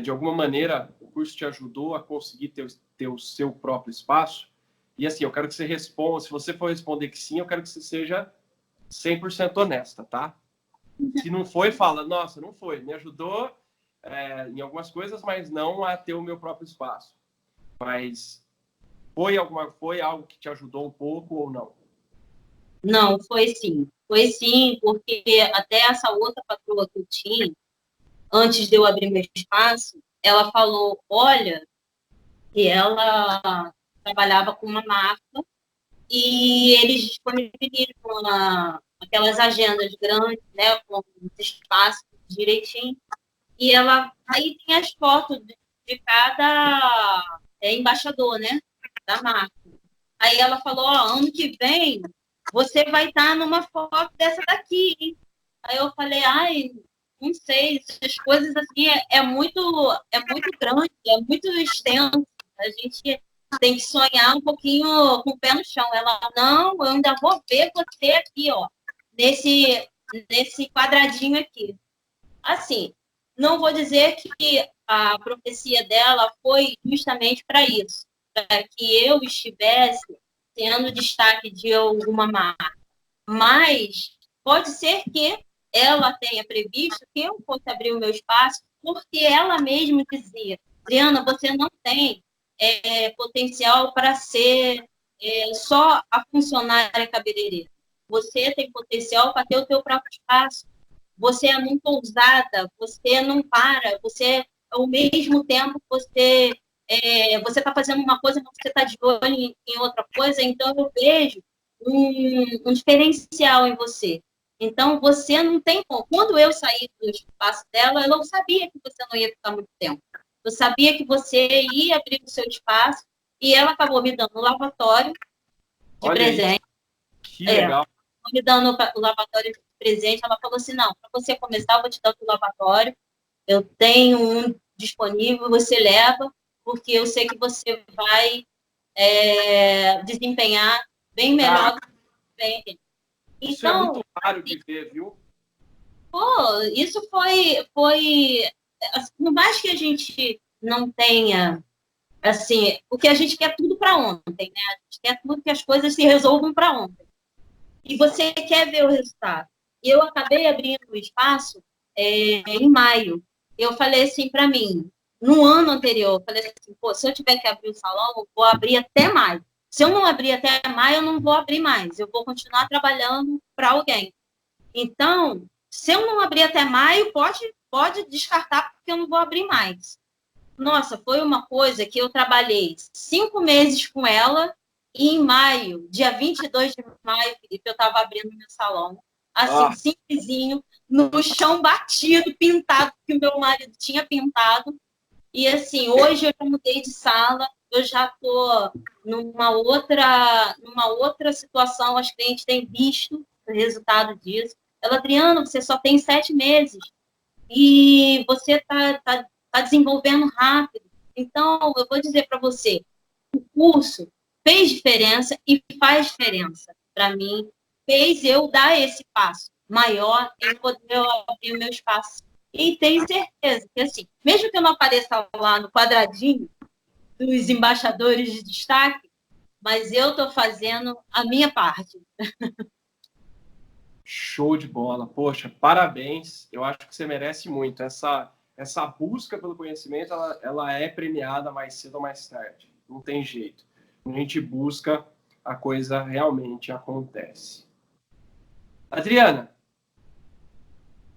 de alguma maneira, o curso te ajudou a conseguir ter o seu próprio espaço? E assim, eu quero que você responda, se você for responder que sim, eu quero que você seja 100% honesta, tá? Se não foi, fala, nossa, não foi. Me ajudou em algumas coisas, mas não a ter o meu próprio espaço. Mas foi algo que te ajudou um pouco ou não? Não, foi sim. Foi sim, porque até essa outra patroa que eu tinha, antes de eu abrir meu espaço, ela falou, olha, que ela trabalhava com uma marca e eles disponibilizam aquelas agendas grandes, né, com os espaços direitinho. E aí tem as fotos de cada embaixador, né, da marca. Aí ela falou, ano que vem você vai estar numa foto dessa daqui, hein? Aí eu falei, ai, não sei, essas coisas assim é muito grande, é muito extenso. A gente tem que sonhar um pouquinho com o pé no chão. Ela, não, eu ainda vou ver você aqui, ó, nesse quadradinho aqui. Assim, não vou dizer que a profecia dela foi justamente para isso, para que eu estivesse tendo destaque de alguma marca. Mas pode ser que ela tenha previsto que eu fosse abrir o meu espaço, porque ela mesma dizia, Adriana, você não tem potencial para ser só a funcionária cabeleireira. Você tem potencial para ter o teu próprio espaço. Você é muito ousada, você não para, você, ao mesmo tempo, você está fazendo uma coisa, mas você está de olho em outra coisa, então eu vejo um diferencial em você. Então, você não tem como. Quando eu saí do espaço dela, eu não sabia que você não ia ficar muito tempo. Eu sabia que você ia abrir o seu espaço e ela acabou me dando um lavatório de Olha presente. Isso. Que legal. Me dando o lavatório de presente. Ela falou assim, não, para você começar, eu vou te dar o lavatório. Eu tenho um disponível, você leva, porque eu sei que você vai desempenhar bem melhor do que bem. Isso é Então, muito raro de ver, viu? pô, isso foi, por mais que a gente não tenha, assim, porque a gente quer tudo para ontem, né? A gente quer tudo que as coisas se resolvam para ontem. E você quer ver o resultado. E eu acabei abrindo o espaço em maio. Eu falei assim para mim, no ano anterior, eu falei assim, pô, se eu tiver que abrir o salão, eu vou abrir até maio. Se eu não abrir até maio, eu não vou abrir mais. Eu vou continuar trabalhando para alguém. Então, se eu não abrir até maio, pode descartar, porque eu não vou abrir mais. Nossa, foi uma coisa que eu trabalhei 5 meses com ela, e em maio, dia 22 de maio, Felipe, eu estava abrindo meu salão, assim, simplesinho, no chão batido, pintado, que o meu marido tinha pintado. E assim, hoje eu já mudei de sala, eu já estou numa outra situação, as clientes têm visto o resultado disso. Ela, Adriana, você só tem 7 meses e você tá desenvolvendo rápido. Então, eu vou dizer para você, o curso fez diferença e faz diferença para mim, fez eu dar esse passo maior em poder abrir o meu espaço. E tenho certeza que, assim, mesmo que eu não apareça lá no quadradinho dos embaixadores de destaque, mas eu estou fazendo a minha parte. Show de bola. Poxa, parabéns. Eu acho que você merece muito. Essa busca pelo conhecimento, ela é premiada mais cedo ou mais tarde. Não tem jeito. Quando a gente busca, a coisa realmente acontece. Adriana,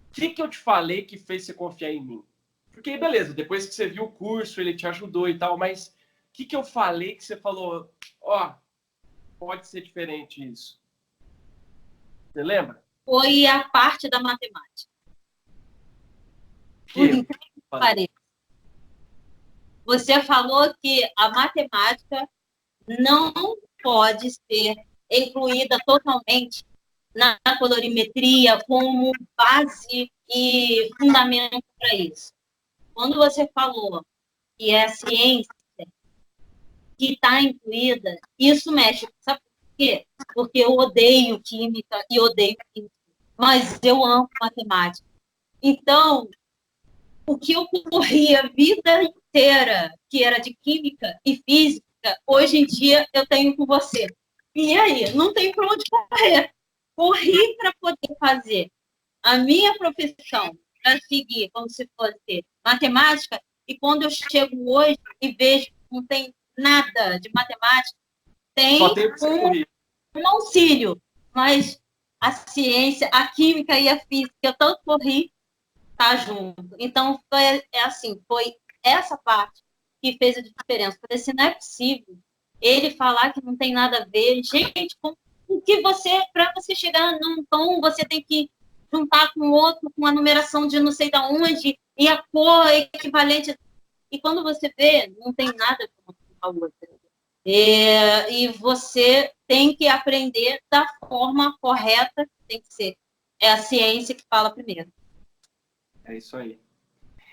o que eu te falei que fez você confiar em mim? Porque, beleza, depois que você viu o curso, ele te ajudou e tal, mas o que eu falei que você falou, ó, pode ser diferente isso? Você lembra? Foi a parte da matemática. Por incrível que pareça. Você falou que a matemática não pode ser incluída totalmente na colorimetria como base e fundamento para isso. Quando você falou que é a ciência que está incluída, isso mexe. Sabe por quê? Porque eu odeio química e odeio física, mas eu amo matemática. Então, o que eu corri a vida inteira, que era de química e física, hoje em dia eu tenho com você. E aí? Não tem para onde correr. Corri para poder fazer a minha profissão, para seguir como se fosse matemática, e quando eu chego hoje e vejo que não tem nada de matemática, tem um auxílio, mas a ciência, a química e a física, eu tanto corri, tá junto. Então, foi essa parte que fez a diferença. Falei assim, não é possível ele falar que não tem nada a ver. Gente, o que para você chegar num tom, você tem que juntar com outro, com a numeração de não sei de onde, e a cor é equivalente. E quando você vê, não tem nada com a outra. E você tem que aprender da forma correta, tem que ser. É a ciência que fala primeiro. É isso aí.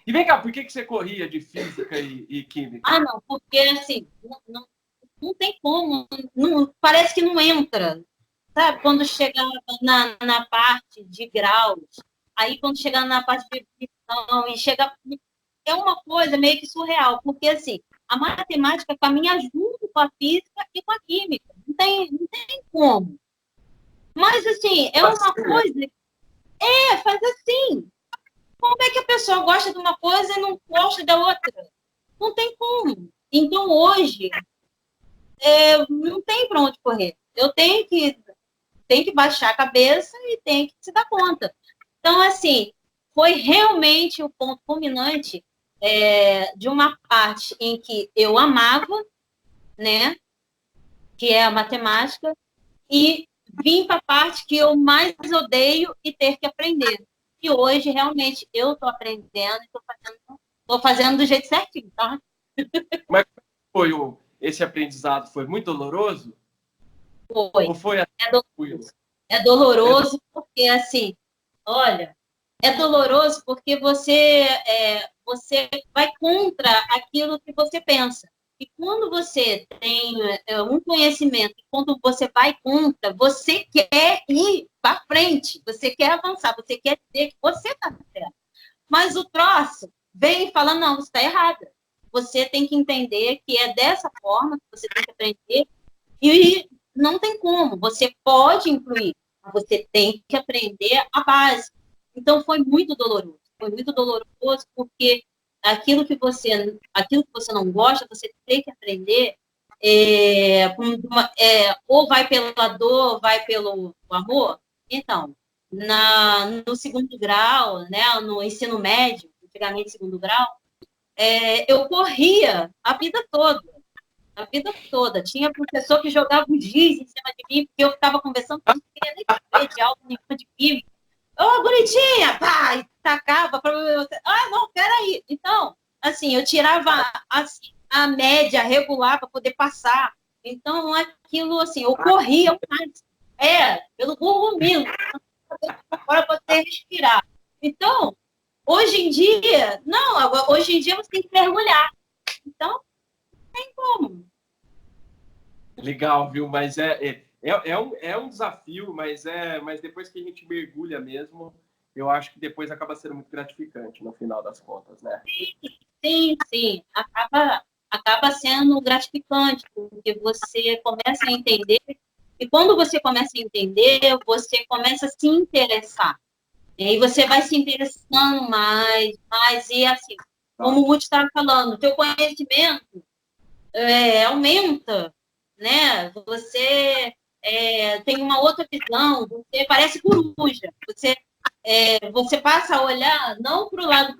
E vem cá, por que você corria de física e química? Ah, não, porque assim, não tem como, parece que não entra. Sabe, quando chega na parte de graus, aí quando chega na parte de divisão, e chega. É uma coisa meio que surreal, porque assim, a matemática caminha junto com a física e com a química. Não tem como. Mas assim, é uma coisa. faz assim. Como é que a pessoa gosta de uma coisa e não gosta da outra? Não tem como. Então, hoje, não tem para onde correr. Eu tenho que baixar a cabeça e tenho que se dar conta. Então, assim, foi realmente o ponto culminante de uma parte em que eu amava, né, que é a matemática, e vim para a parte que eu mais odeio e ter que aprender. E hoje, realmente, eu estou aprendendo e estou fazendo do jeito certinho, tá? Como é que foi esse aprendizado? Foi muito doloroso? Foi. Ou foi tranquilo? É doloroso porque, assim, olha, é doloroso porque você vai contra aquilo que você pensa. E quando você tem um conhecimento, e quando você vai contra, você quer ir para frente, você quer avançar, você quer dizer que você está certo. Mas o troço vem e fala, não, você está errada. Você tem que entender que é dessa forma que você tem que aprender e não tem como. Você pode incluir, mas você tem que aprender a base. Então, foi muito doloroso. Foi muito doloroso porque aquilo que você não gosta, você tem que aprender ou vai pela dor, ou vai pelo amor. Então, no segundo grau, né, no ensino médio, antigamente segundo grau, eu corria a vida toda. A vida toda. Tinha professor que jogava um giz em cima de mim, porque eu ficava conversando com ele, não queria nem saber de aula nenhuma de química. Ô, bonitinha! Pá! E tacava para você. Ah, não, peraí. Então, assim, eu tirava assim, a média regular para poder passar. Então, aquilo, assim, eu corria mais. Pelo Google Milo, para poder respirar. Então, hoje em dia, não, hoje em dia você tem que mergulhar. Então, não tem como. Legal, viu? Mas é um desafio, mas depois que a gente mergulha mesmo, eu acho que depois acaba sendo muito gratificante no final das contas, né? Sim. Acaba sendo gratificante, porque você começa a entender, e quando você começa a entender, você começa a se interessar. E aí você vai se interessando mais, e assim, como o Muti estava falando, o teu conhecimento aumenta, né? Você tem uma outra visão, você parece coruja, você passa a olhar não para o lado,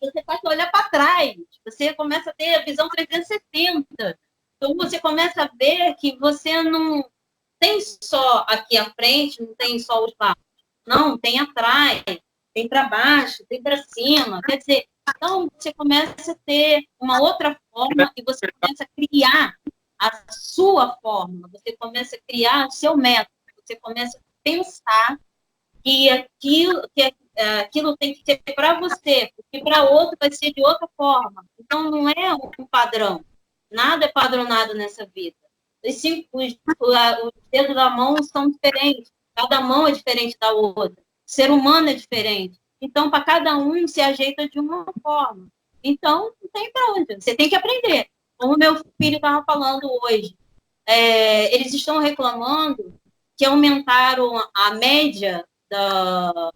você passa a olhar para trás, você começa a ter a visão 360. Então você começa a ver que você não tem só aqui à frente, não tem só os lados, não, tem atrás, tem para baixo, tem para cima. Quer dizer, então você começa a ter uma outra forma e você começa a criar a sua forma, você começa a criar o seu método, você começa a pensar que aquilo tem que ser para você, porque para outro vai ser de outra forma. Então, não é um padrão. Nada é padronado nessa vida. Os dedos da mão são diferentes. Cada mão é diferente da outra. O ser humano é diferente. Então, para cada um se ajeita de uma forma. Então, não tem para onde. Você tem que aprender. Como meu filho estava falando hoje, eles estão reclamando que aumentaram a média da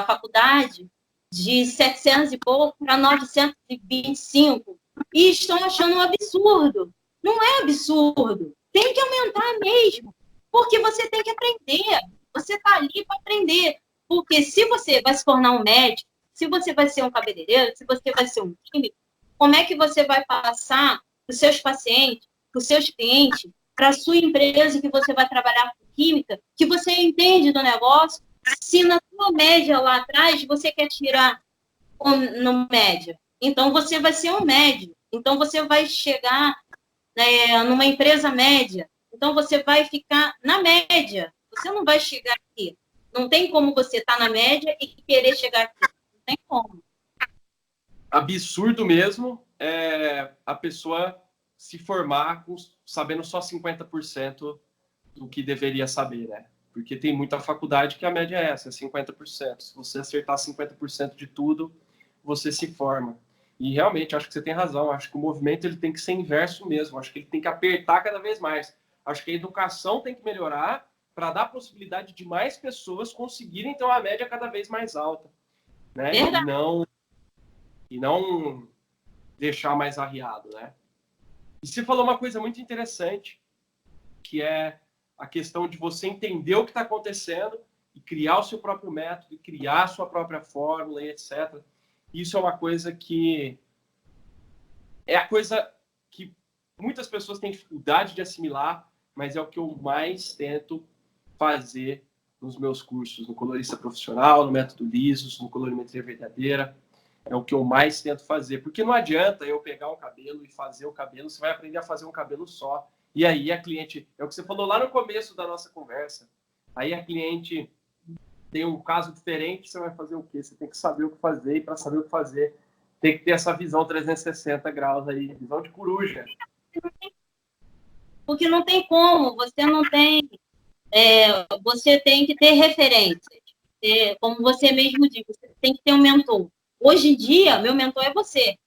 faculdade de 700 e pouco para 925 e estão achando um absurdo. Não é absurdo, tem que aumentar mesmo, porque você tem que aprender, você está ali para aprender, porque se você vai se tornar um médico, se você vai ser um cabeleireiro, se você vai ser um químico, como é que você vai passar para os seus pacientes, para os seus clientes, para a sua empresa que você vai trabalhar com química, que você entende do negócio, se na sua média lá atrás você quer tirar no média, então você vai ser um médio. Então você vai chegar numa empresa média. Então você vai ficar na média. Você não vai chegar aqui. Não tem como você estar na média e querer chegar aqui. Não tem como. Absurdo mesmo a pessoa se formar sabendo só 50% do que deveria saber, né? Porque tem muita faculdade que a média é essa, é 50%. Se você acertar 50% de tudo, você se forma. E realmente, acho que você tem razão. Acho que o movimento ele tem que ser inverso mesmo. Acho que ele tem que apertar cada vez mais. Acho que a educação tem que melhorar para dar a possibilidade de mais pessoas conseguirem ter uma média cada vez mais alta, né? E não deixar mais arriado, né? E você falou uma coisa muito interessante, que é a questão de você entender o que está acontecendo e criar o seu próprio método, e criar a sua própria fórmula e etc. Isso é uma coisa que é a coisa que muitas pessoas têm dificuldade de assimilar, mas é o que eu mais tento fazer nos meus cursos, no colorista profissional, no método Lisos, no colorimetria verdadeira. É o que eu mais tento fazer, porque não adianta eu pegar um cabelo e fazer o cabelo, você vai aprender a fazer um cabelo só. E aí a cliente, é o que você falou lá no começo da nossa conversa, aí a cliente tem um caso diferente, você vai fazer o quê? Você tem que saber o que fazer, e para saber o que fazer, tem que ter essa visão 360 graus aí, visão de coruja. Porque não tem como, você tem que ter referências. Como você mesmo disse, você tem que ter um mentor. Hoje em dia, meu mentor é você.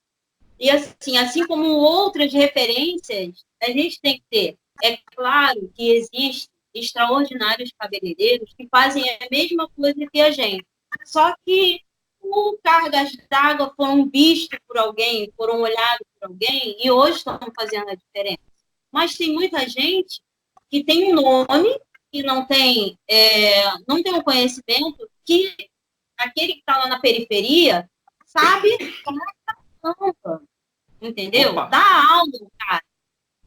E assim como outras referências, a gente tem que ter. É claro que existem extraordinários cabeleireiros que fazem a mesma coisa que a gente. Só que o cargas d'água foram vistos por alguém, foram olhados por alguém, e hoje estão fazendo a diferença. Mas tem muita gente que tem um nome, que não tem um conhecimento, que aquele que está lá na periferia sabe como entendeu? Opa. Dá aula, cara.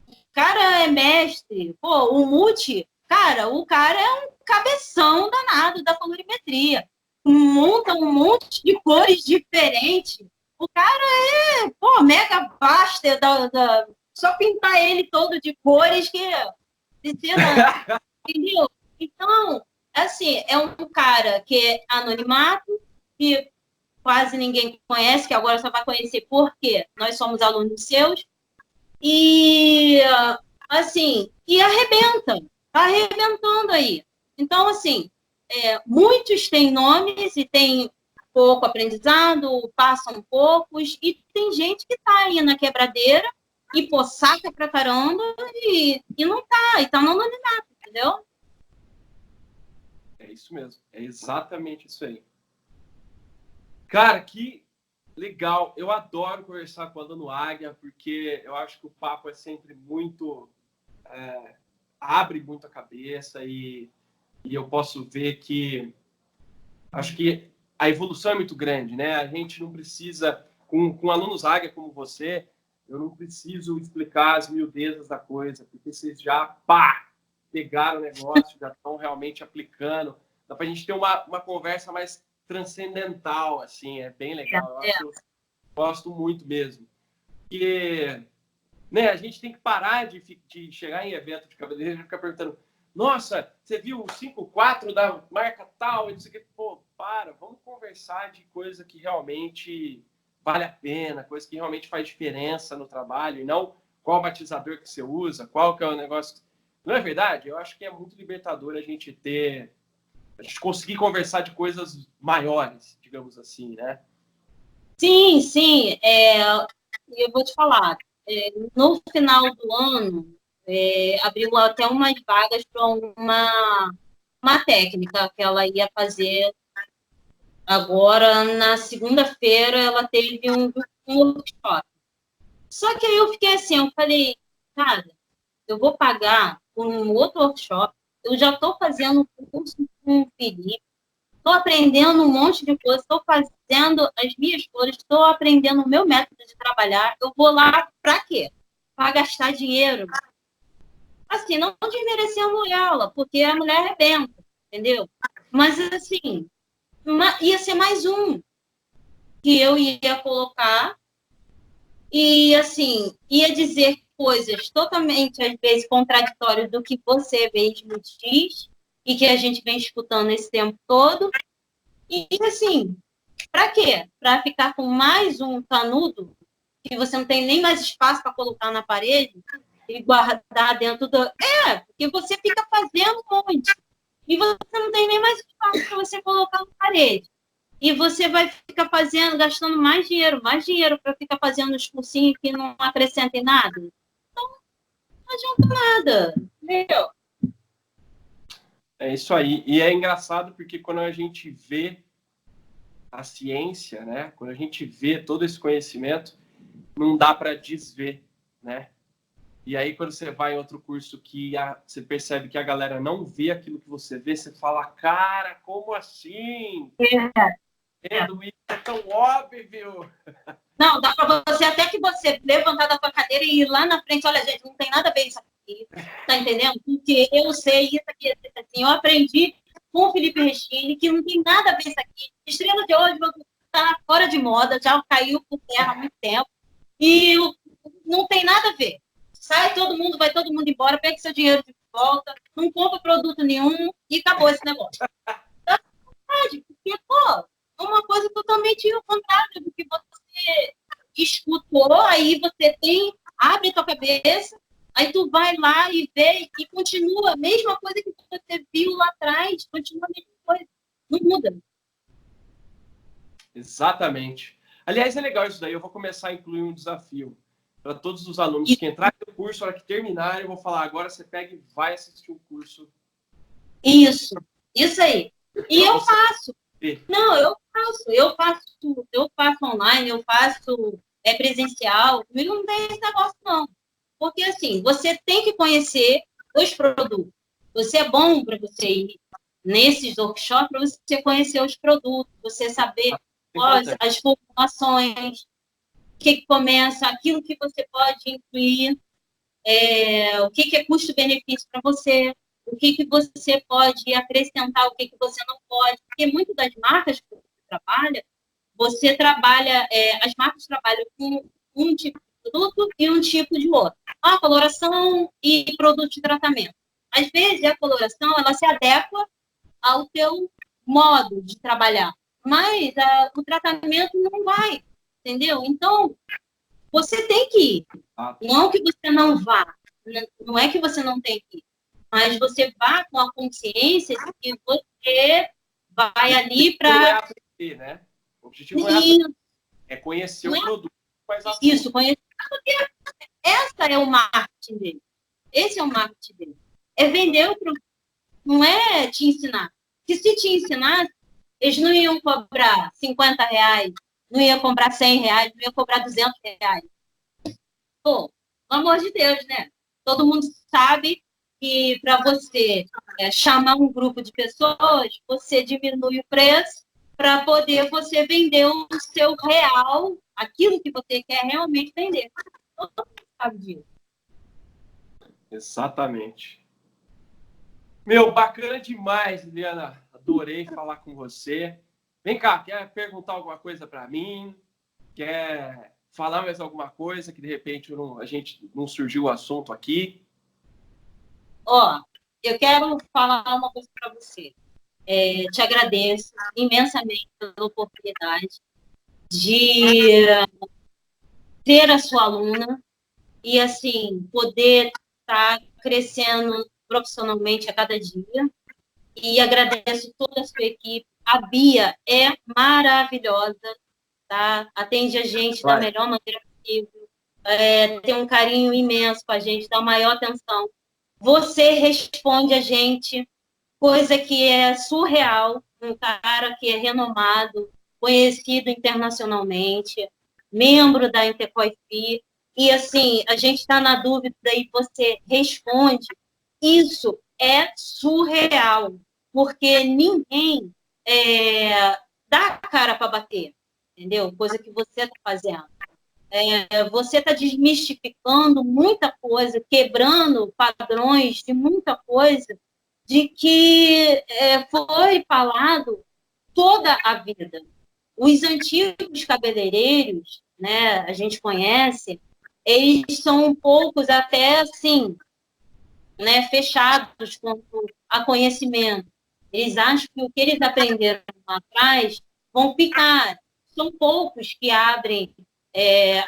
O cara é mestre. Pô, o Muti, cara, o cara é um cabeção danado da colorimetria. Monta um monte de cores diferentes. O cara é, pô, mega master só pintar ele todo de cores que precisa, entendeu? Então, assim, é um cara que é anonimato, que quase ninguém conhece, que agora só vai conhecer porque nós somos alunos seus, e, assim, e arrebenta, tá arrebentando aí. Então, assim, muitos têm nomes e têm pouco aprendizado, passam poucos, e tem gente que tá aí na quebradeira e, pô, saca pra caramba e não tá, e tá no anonimato, entendeu? É isso mesmo, é exatamente isso aí. Cara, que legal. Eu adoro conversar com a Dona Águia, porque eu acho que o papo é sempre muito... abre muito a cabeça e eu posso ver que... Acho que a evolução é muito grande, né? A gente não precisa... Com alunos Águia como você, eu não preciso explicar as miudezas da coisa, porque vocês já, pegaram o negócio, já estão realmente aplicando. Dá pra gente ter uma conversa mais transcendental, assim, é bem legal. Eu gosto muito mesmo. Porque, né, a gente tem que parar de chegar em evento de cabeleireiro e ficar perguntando: nossa, você viu o 5.4 da marca tal? E não sei o que. Pô, vamos conversar de coisa que realmente vale a pena, coisa que realmente faz diferença no trabalho, e não qual batizador que você usa, qual que é o negócio. Não é verdade? Eu acho que é muito libertador a gente conseguir conversar de coisas maiores, digamos assim, né? Sim, sim. Eu vou te falar. No final do ano, abriu até umas vagas para uma técnica que ela ia fazer. Agora, na segunda-feira, ela teve um workshop. Só que aí eu fiquei assim, eu falei, cara, eu vou pagar por um outro workshop, eu já estou fazendo curso com o Felipe, estou aprendendo um monte de coisa, estou fazendo as minhas cores, estou aprendendo o meu método de trabalhar, eu vou lá para quê? Para gastar dinheiro. Assim, não desmerecendo ela, porque a mulher arrebenta, entendeu? Mas, assim, ia ser mais um que eu ia colocar e, assim, ia dizer coisas totalmente, às vezes, contraditórias do que você mesmo diz e que a gente vem escutando esse tempo todo. E, assim, para quê? Para ficar com mais um canudo que você não tem nem mais espaço para colocar na parede e guardar dentro do... porque você fica fazendo um monte e você não tem nem mais espaço para você colocar na parede. E você vai ficar gastando mais dinheiro para ficar fazendo os cursinhos que não acrescentem nada. Então, não adianta nada, entendeu? É isso aí. E é engraçado porque quando a gente vê a ciência, né? Quando a gente vê todo esse conhecimento, não dá para desver, né? E aí, quando você vai em outro curso que você percebe que a galera não vê aquilo que você vê, você fala, cara, como assim? Isso é tão óbvio. Não, dá para você até que você levantar da sua cadeira e ir lá na frente, olha, gente, não tem nada a ver isso aqui, tá entendendo? Porque eu sei isso aqui, assim, eu aprendi com o Felipe Restini que não tem nada a ver isso aqui. Estrela de hoje está fora de moda, já caiu por terra há muito tempo, e não tem nada a ver. Sai todo mundo, vai todo mundo embora, pega seu dinheiro de volta, não compra produto nenhum e acabou esse negócio. É verdade, porque, pô, é uma coisa totalmente ao contrário do que você escutou, aí você abre tua cabeça, aí tu vai lá e vê e continua a mesma coisa que você viu lá atrás, continua a mesma coisa, não muda. Exatamente. Aliás, é legal isso daí, eu vou começar a incluir um desafio para todos os alunos que entrarem no curso, na hora que terminarem, eu vou falar, agora você pega e vai assistir o curso. Isso aí. E eu faço. Não, eu faço online, eu faço presencial, comigo não tem esse negócio, não. Porque, assim, você tem que conhecer os produtos. Você é bom para você ir nesses workshops, para você conhecer os produtos, você saber as formulações, o que começa, aquilo que você pode incluir, o que é custo-benefício para você, o que você pode acrescentar, o que você não pode. Porque muitas das marcas que você trabalha, as marcas trabalham com um tipo de produto e um tipo de outro. A coloração e produto de tratamento. Às vezes, a coloração, ela se adequa ao teu modo de trabalhar, mas o tratamento não vai, entendeu? Então, você tem que ir. Não que você não vá, não é que você não tem que ir, mas você vá com a consciência de que você vai ali para... Não é aprender, né? O objetivo não é aprender, é conhecer o produto. Isso, conhecer. Essa é o marketing dele. Esse é o marketing dele. É vender o produto, não é te ensinar. Porque se te ensinasse, eles não iam cobrar R$50, não iam cobrar R$100, não iam cobrar R$200. Pô, pelo amor de Deus, né? Todo mundo sabe que para você chamar um grupo de pessoas, você diminui o preço para poder você vender o seu real, aquilo que você quer realmente vender. Todo mundo sabe disso. Exatamente. Meu, bacana demais, Liliana. Adorei falar com você. Vem cá, quer perguntar alguma coisa para mim? Quer falar mais alguma coisa que de repente a gente não surgiu o assunto aqui? Eu quero falar uma coisa para você. Te agradeço imensamente pela oportunidade de ser a sua aluna e, assim, poder estar crescendo profissionalmente a cada dia. E agradeço toda a sua equipe. A Bia é maravilhosa, tá? Atende a gente da melhor maneira possível. Tem um carinho imenso com a gente, dá maior atenção. Você responde a gente, coisa que é surreal, um cara que é renomado, conhecido internacionalmente, membro da Intercoifi, e assim, a gente está na dúvida e você responde. Isso é surreal, porque ninguém dá a cara para bater, entendeu? Coisa que você está fazendo. Você está desmistificando muita coisa, quebrando padrões de muita coisa de que foi falado toda a vida. Os antigos cabeleireiros, né, a gente conhece, eles são poucos até assim, né, fechados quanto a conhecimento. Eles acham que o que eles aprenderam lá atrás vão ficar. São poucos que abrem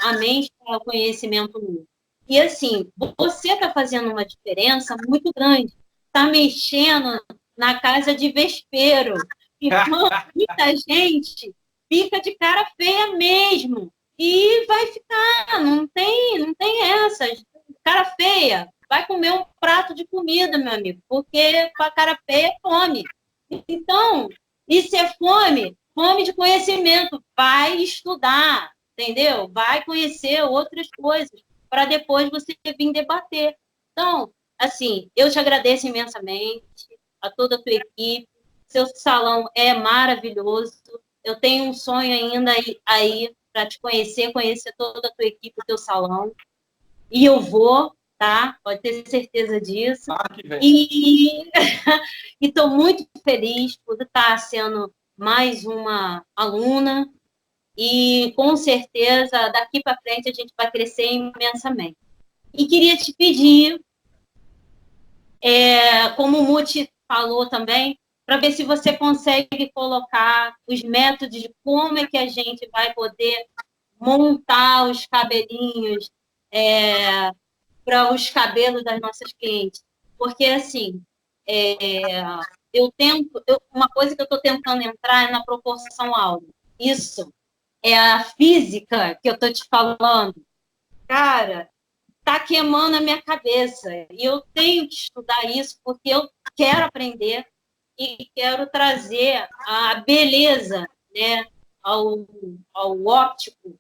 a mente para o conhecimento novo. E assim, você está fazendo uma diferença muito grande. Está mexendo na casa de vespeiro. Então, muita gente fica de cara feia mesmo. E vai ficar, não tem essa. Cara feia, vai comer um prato de comida, meu amigo, porque para carapé é fome. Então, isso é fome, fome de conhecimento. Vai estudar, entendeu? Vai conhecer outras coisas para depois você vir debater. Então, assim, eu te agradeço imensamente a toda a tua equipe. Seu salão é maravilhoso. Eu tenho um sonho ainda aí para te conhecer toda a tua equipe, o teu salão. E eu vou, tá? Pode ter certeza disso. Que vem. E estou muito feliz por estar sendo mais uma aluna. E com certeza, daqui para frente, a gente vai crescer imensamente. E queria te pedir, como o Muti falou também, para ver se você consegue colocar os métodos de como é que a gente vai poder montar os cabelinhos para os cabelos das nossas clientes. Porque, assim, uma coisa que eu estou tentando entrar é na proporção áurea. Isso é a física que eu estou te falando. Cara, tá queimando a minha cabeça. E eu tenho que estudar isso porque eu quero aprender e quero trazer a beleza, né, ao óptico,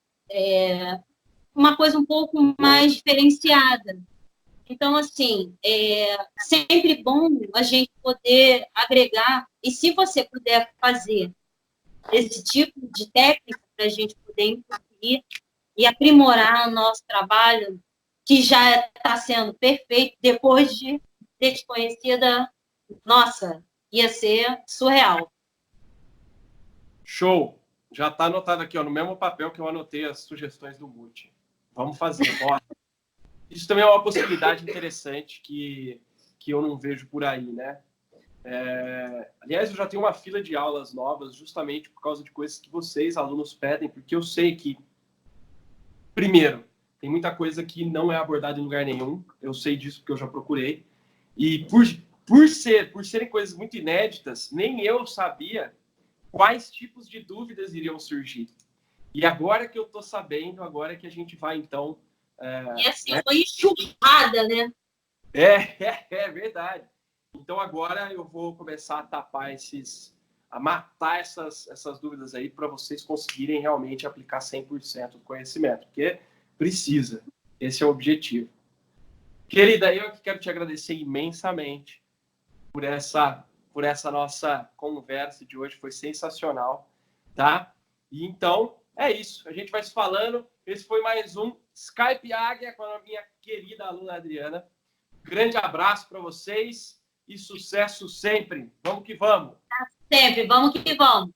uma coisa um pouco mais diferenciada. Então, assim, sempre bom a gente poder agregar, e se você puder fazer esse tipo de técnica para a gente poder incluir e aprimorar o nosso trabalho, que já está sendo perfeito, depois de ter te conhecida, nossa, ia ser surreal. Show! Já está anotado aqui, ó, no mesmo papel que eu anotei as sugestões do Muti. Vamos fazer, bora. Isso também é uma possibilidade interessante que eu não vejo por aí, né? Aliás, eu já tenho uma fila de aulas novas justamente por causa de coisas que vocês, alunos, pedem, porque eu sei que, primeiro, tem muita coisa que não é abordada em lugar nenhum, eu sei disso porque eu já procurei, e por serem coisas muito inéditas, nem eu sabia quais tipos de dúvidas iriam surgir. E agora que eu estou sabendo, agora que a gente vai, então... E assim, foi enxurrada, né? É verdade. Então agora eu vou começar a tapar a matar essas dúvidas aí para vocês conseguirem realmente aplicar 100% do conhecimento, porque precisa. Esse é o objetivo. Querida, eu quero te agradecer imensamente por essa nossa conversa de hoje, foi sensacional, tá? E então, é isso. A gente vai se falando. Esse foi mais um Skype Águia com a minha querida aluna Adriana. Grande abraço para vocês e sucesso sempre. Vamos que vamos. Sempre, vamos que vamos.